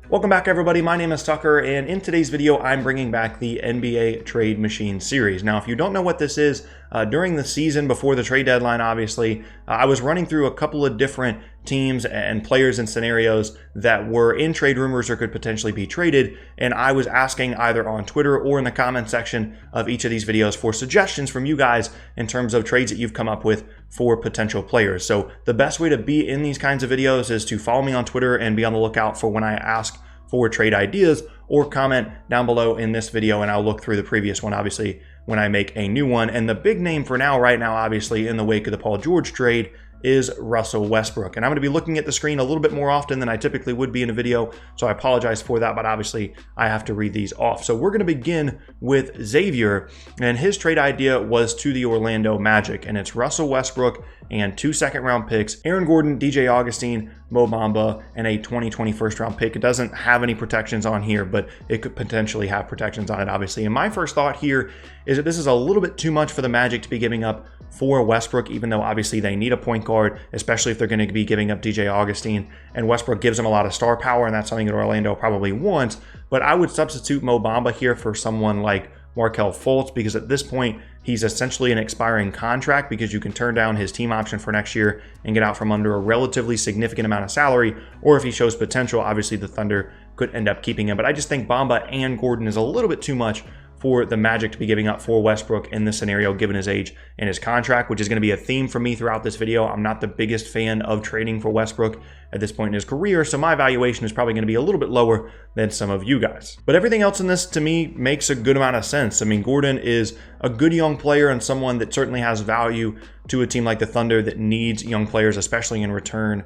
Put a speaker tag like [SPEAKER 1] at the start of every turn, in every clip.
[SPEAKER 1] Welcome back, everybody. My name is Tucker, and in today's video, I'm bringing back the NBA Trade Machine series. Now, if you don't know what this is, during the season before the trade deadline, obviously, I was running through a couple of different teams and players and scenarios that were in trade rumors or could potentially be traded, and I was asking either on Twitter or in the comment section of each of these videos for suggestions from you guys in terms of trades that you've come up with for potential players. So the best way to be in these kinds of videos is to follow me on Twitter and be on the lookout for when I ask for trade ideas, or comment down below in this video and I'll look through the previous one, obviously, when I make a new one. And the big name for now, right now, obviously, in the wake of the Paul George trade is Russell Westbrook. And I'm going to be looking at the screen a little bit more often than I typically would be in a video, so I apologize for that, but obviously I have to read these off. So we're going to begin with Xavier, and his trade idea was to the Orlando Magic, and it's Russell Westbrook and 2 second-round picks, Aaron Gordon, DJ Augustin, Mo Bamba, and a 2020 first-round pick. It doesn't have any protections on here, but it could potentially have protections on it, obviously. And my first thought here is that this is a little bit too much for the Magic to be giving up for Westbrook, even though obviously they need a point guard, especially if they're going to be giving up DJ Augustin, and Westbrook gives them a lot of star power, and that's something that Orlando probably wants. But I would substitute Mo Bamba here for someone like Markelle Fultz, because at this point, he's essentially an expiring contract because you can turn down his team option for next year and get out from under a relatively significant amount of salary, or if he shows potential, obviously the Thunder could end up keeping him. But I just think Bamba and Gordon is a little bit too much for the Magic to be giving up for Westbrook in this scenario, given his age and his contract, which is going to be a theme for me throughout this video. I'm not the biggest fan of trading for Westbrook at this point in his career, so my valuation is probably going to be a little bit lower than some of you guys. But everything else in this, to me, makes a good amount of sense. I mean, Gordon is a good young player and someone that certainly has value to a team like the Thunder that needs young players, especially in return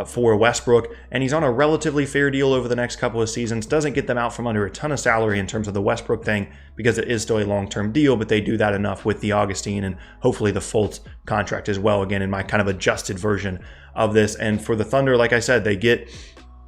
[SPEAKER 1] for Westbrook. And he's on a relatively fair deal over the next couple of seasons. Doesn't get them out from under a ton of salary in terms of the Westbrook thing, because it is still a long-term deal, but they do that enough with the Augustin and hopefully the Fultz contract as well, again, in my kind of adjusted version of this. And for the Thunder, like I said, they get,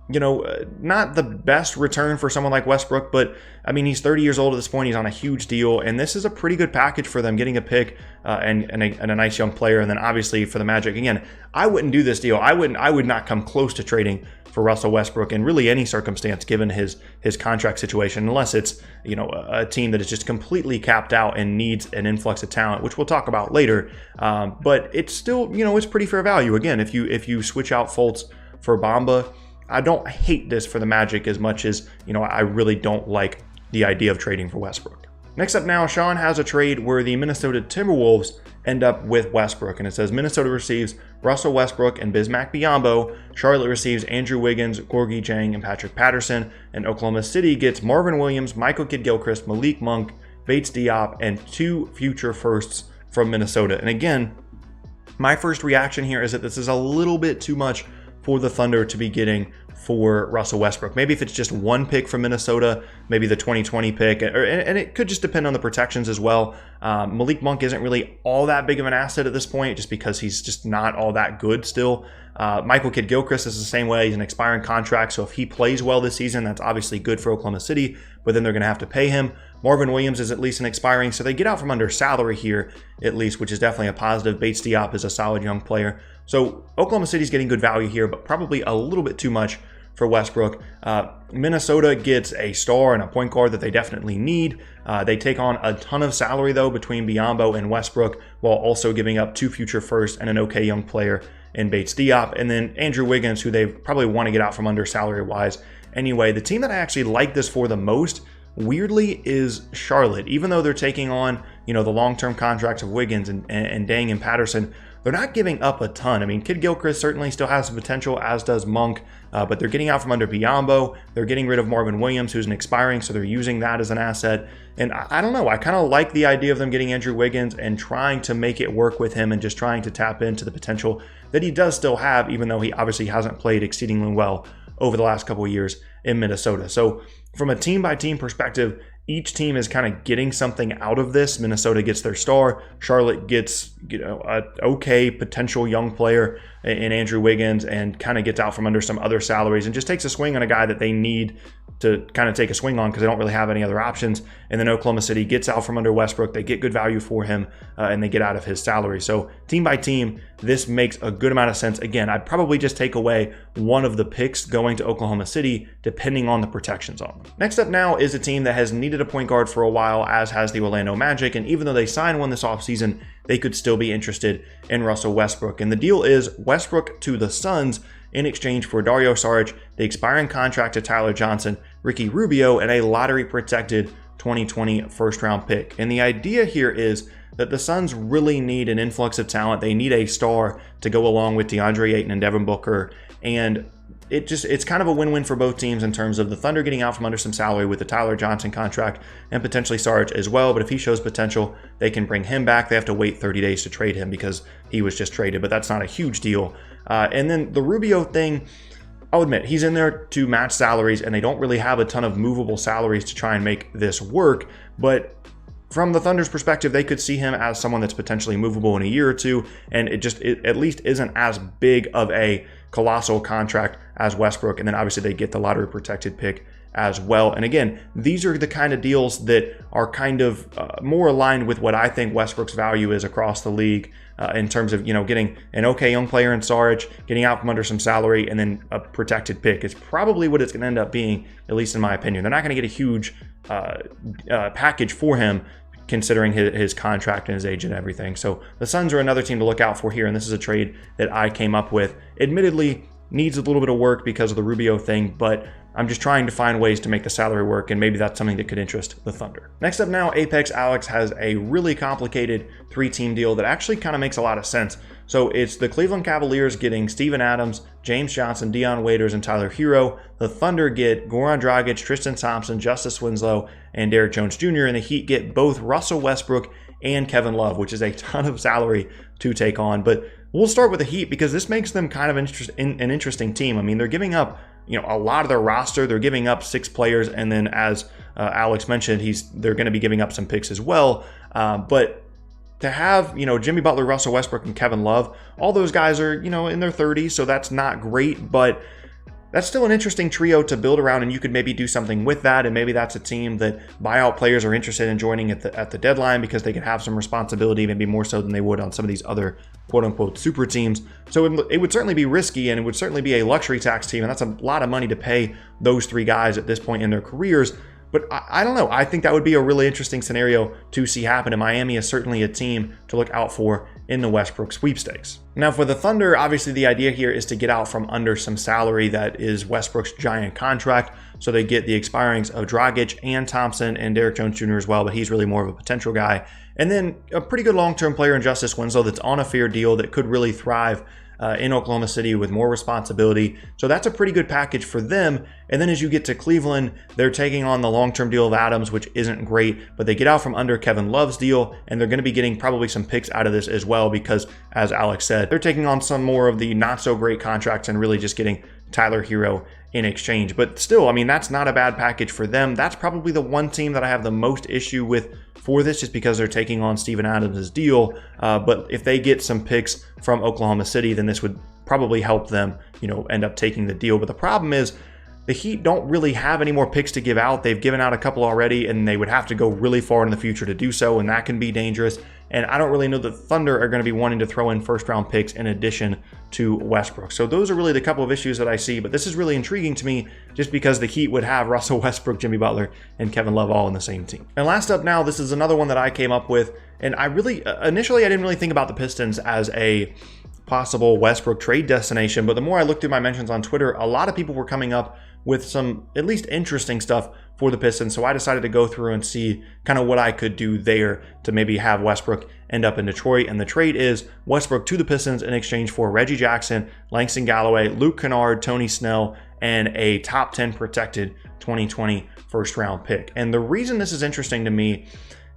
[SPEAKER 1] you know, not the best return for someone like Westbrook, but I mean, he's 30 years old at this point. He's on a huge deal, and this is a pretty good package for them, getting a pick and a nice young player. And then obviously for the Magic, again, I wouldn't do this deal. I would not come close to trading for Russell Westbrook in really any circumstance, given his contract situation, unless it's, you know, a team that is just completely capped out and needs an influx of talent, which we'll talk about later. But it's still, you know, it's pretty fair value. Again, if you switch out Fultz for Bamba, I don't hate this for the Magic as much as, you know, I really don't like the idea of trading for Westbrook. Next up now, Sean has a trade where the Minnesota Timberwolves end up with Westbrook, and it says Minnesota receives Russell Westbrook and Bismack Biyombo. Charlotte receives Andrew Wiggins, Gorgui Dieng, and Patrick Patterson. And Oklahoma City gets Marvin Williams, Michael Kidd-Gilchrist, Malik Monk, Bates Diop, and 2 future firsts from Minnesota. And again, my first reaction here is that this is a little bit too much for the Thunder to be getting for Russell Westbrook. Maybe if it's just 1 pick from Minnesota, maybe the 2020 pick, and it could just depend on the protections as well. Malik Monk isn't really all that big of an asset at this point, just because he's just not all that good still. Michael Kidd-Gilchrist is the same way. He's an expiring contract, so if he plays well this season, that's obviously good for Oklahoma City, but then they're going to have to pay him. Marvin Williams is at least an expiring, so they get out from under salary here, at least, which is definitely a positive. Bates Diop is a solid young player. So Oklahoma City's getting good value here, but probably a little bit too much for Westbrook. Minnesota gets a star and a point guard that they definitely need. They take on a ton of salary, though, between Biyombo and Westbrook, while also giving up 2 future firsts and an okay young player in Bates Diop. And then Andrew Wiggins, who they probably want to get out from under salary-wise. Anyway, the team that I actually like this for the most, weirdly, is Charlotte. Even though they're taking on, you know, the long-term contracts of Wiggins and Dieng and Patterson, they're not giving up a ton. I mean, Kidd-Gilchrist certainly still has some potential, as does Monk, but they're getting out from under Biyombo. They're getting rid of Marvin Williams, who's an expiring, so they're using that as an asset. And I don't know, I kind of like the idea of them getting Andrew Wiggins and trying to make it work with him and just trying to tap into the potential that he does still have, even though he obviously hasn't played exceedingly well over the last couple of years in Minnesota. So from a team-by-team perspective, each team is kind of getting something out of this. Minnesota gets their star. Charlotte gets, you know, a okay potential young player in Andrew Wiggins and kind of gets out from under some other salaries and just takes a swing on a guy that they need to kind of take a swing on because they don't really have any other options. And then Oklahoma City gets out from under Westbrook. They get good value for him and they get out of his salary. So team by team, this makes a good amount of sense. Again, I'd probably just take away one of the picks going to Oklahoma City, depending on the protections on them. Next up now is a team that has needed a point guard for a while, as has the Orlando Magic. And even though they signed one this offseason, they could still be interested in Russell Westbrook. And the deal is Westbrook to the Suns in exchange for Dario Saric, the expiring contract to Tyler Johnson, Ricky Rubio, and a lottery-protected 2020 first-round pick. And the idea here is that the Suns really need an influx of talent. They need a star to go along with DeAndre Ayton and Devin Booker. And it's kind of a win-win for both teams in terms of the Thunder getting out from under some salary with the Tyler Johnson contract and potentially Saric as well. But if he shows potential, they can bring him back. They have to wait 30 days to trade him because he was just traded, but that's not a huge deal. And then the Rubio thing, I'll admit, he's in there to match salaries, and they don't really have a ton of movable salaries to try and make this work. But from the Thunder's perspective, they could see him as someone that's potentially movable in a year or two, and it at least isn't as big of a colossal contract as Westbrook. And then obviously they get the lottery protected pick as well. And again, these are the kind of deals that are kind of more aligned with what I think Westbrook's value is across the league in terms of, getting an okay young player in Saric, getting out from under some salary, and then a protected pick. It's probably what it's going to end up being, at least in my opinion. They're not going to get a huge package for him, considering his contract and his age and everything. So the Suns are another team to look out for here, and this is a trade that I came up with. Admittedly, needs a little bit of work because of the Rubio thing, but I'm just trying to find ways to make the salary work, and maybe that's something that could interest the Thunder. Next up now, Apex Alex has a really complicated 3-team deal that actually kind of makes a lot of sense. So it's the Cleveland Cavaliers getting Steven Adams, James Johnson, Dion Waiters, and Tyler Hero. The Thunder get Goran Dragic, Tristan Thompson, Justice Winslow, and Derrick Jones Jr. And the Heat get both Russell Westbrook and Kevin Love, which is a ton of salary to take on. But we'll start with the Heat because this makes them kind of an interesting team. I mean, they're giving up a lot of their roster. They're giving up 6 players, and then as Alex mentioned, they're going to be giving up some picks as well. But to have Jimmy Butler, Russell Westbrook, and Kevin Love, all those guys are in their 30s, so that's not great, but that's still an interesting trio to build around, and you could maybe do something with that. And maybe that's a team that buyout players are interested in joining at the deadline because they can have some responsibility, maybe more so than they would on some of these other quote-unquote super teams. So it would certainly be risky, and it would certainly be a luxury tax team, and that's a lot of money to pay those 3 guys at this point in their careers. But I don't know. I think that would be a really interesting scenario to see happen, and Miami is certainly a team to look out for in the Westbrook sweepstakes. Now for the Thunder, obviously the idea here is to get out from under some salary that is Westbrook's giant contract. So they get the expirings of Dragic and Thompson and Derrick Jones Jr. as well, but he's really more of a potential guy. And then a pretty good long-term player in Justice Winslow that's on a fair deal that could really thrive in Oklahoma City with more responsibility. So that's a pretty good package for them. And then as you get to Cleveland, they're taking on the long-term deal of Adams, which isn't great, but they get out from under Kevin Love's deal, and they're going to be getting probably some picks out of this as well because, as Alex said, they're taking on some more of the not-so-great contracts and really just getting Tyler Hero in exchange. But still, I mean, that's not a bad package for them. That's probably the one team that I have the most issue with for this, just because they're taking on Steven Adams' deal. But if they get some picks from Oklahoma City, then this would probably help them, end up taking the deal. But the problem is the Heat don't really have any more picks to give out. They've given out a couple already, and they would have to go really far in the future to do so, and that can be dangerous. And I don't really know that Thunder are going to be wanting to throw in first-round picks in addition to Westbrook. So those are really the couple of issues that I see, but this is really intriguing to me just because the Heat would have Russell Westbrook, Jimmy Butler, and Kevin Love all in the same team. And last up now, this is another one that I came up with, and initially I didn't really think about the Pistons as a possible Westbrook trade destination, but the more I looked through my mentions on Twitter, a lot of people were coming up with some at least interesting stuff for the Pistons. So I decided to go through and see kind of what I could do there to maybe have Westbrook end up in Detroit. And the trade is Westbrook to the Pistons in exchange for Reggie Jackson, Langston Galloway, Luke Kennard, Tony Snell, and a top 10 protected 2020 first round pick. And the reason this is interesting to me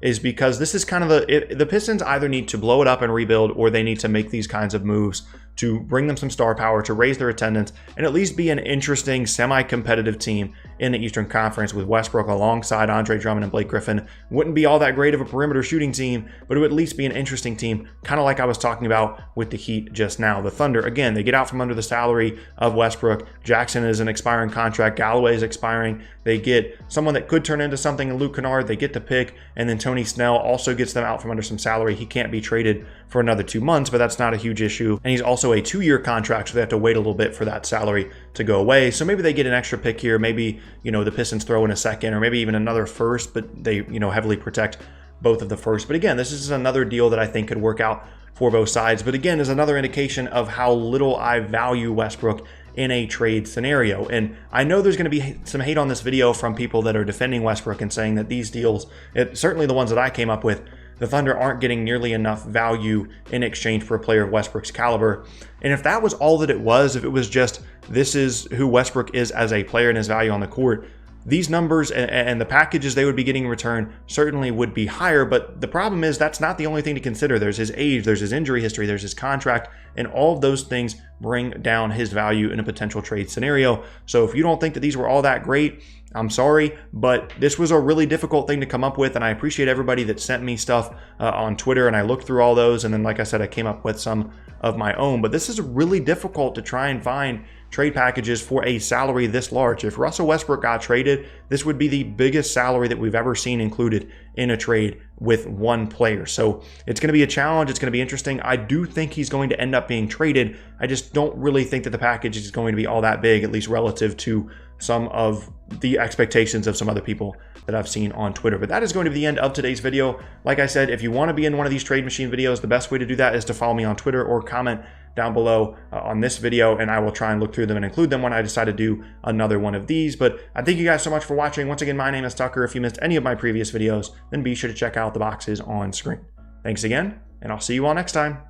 [SPEAKER 1] is because this is kind of the Pistons either need to blow it up and rebuild, or they need to make these kinds of moves to bring them some star power, to raise their attendance, and at least be an interesting, semi-competitive team in the Eastern Conference with Westbrook alongside Andre Drummond and Blake Griffin. Wouldn't be all that great of a perimeter shooting team, but it would at least be an interesting team, kind of like I was talking about with the Heat just now. The Thunder, again, they get out from under the salary of Westbrook. Jackson is an expiring contract. Galloway is expiring. They get someone that could turn into something in Luke Kennard. They get the pick, and then Tony Snell also gets them out from under some salary. He can't be traded for another 2 months, but that's not a huge issue. And he's also a 2-year contract, so they have to wait a little bit for that salary to go away. So maybe they get an extra pick here. Maybe, the Pistons throw in a second, or maybe even another first, but they, heavily protect both of the first. But again, this is another deal that I think could work out for both sides. But again, is another indication of how little I value Westbrook in a trade scenario. And I know there's going to be some hate on this video from people that are defending Westbrook and saying that these deals, certainly the ones that I came up with, the Thunder aren't getting nearly enough value in exchange for a player of Westbrook's caliber. And if that was all that it was, if it was just this is who Westbrook is as a player and his value on the court, these numbers and the packages they would be getting in return certainly would be higher. But the problem is that's not the only thing to consider. There's his age, there's his injury history, there's his contract, and all of those things bring down his value in a potential trade scenario. So if you don't think that these were all that great, I'm sorry, but this was a really difficult thing to come up with, and I appreciate everybody that sent me stuff on Twitter, and I looked through all those, and then like I said, I came up with some of my own. But this is really difficult to try and find trade packages for a salary this large. If Russell Westbrook got traded, this would be the biggest salary that we've ever seen included in a trade with one player. So it's going to be a challenge. It's going to be interesting. I do think he's going to end up being traded. I just don't really think that the package is going to be all that big, at least relative to some of the expectations of some other people that I've seen on Twitter. But that is going to be the end of today's video. Like I said, if you want to be in one of these trade machine videos, the best way to do that is to follow me on Twitter or comment down below on this video, and I will try and look through them and include them when I decide to do another one of these. But I thank you guys so much for watching. Once again, my name is Tucker. If you missed any of my previous videos, then be sure to check out the boxes on screen. Thanks again, and I'll see you all next time.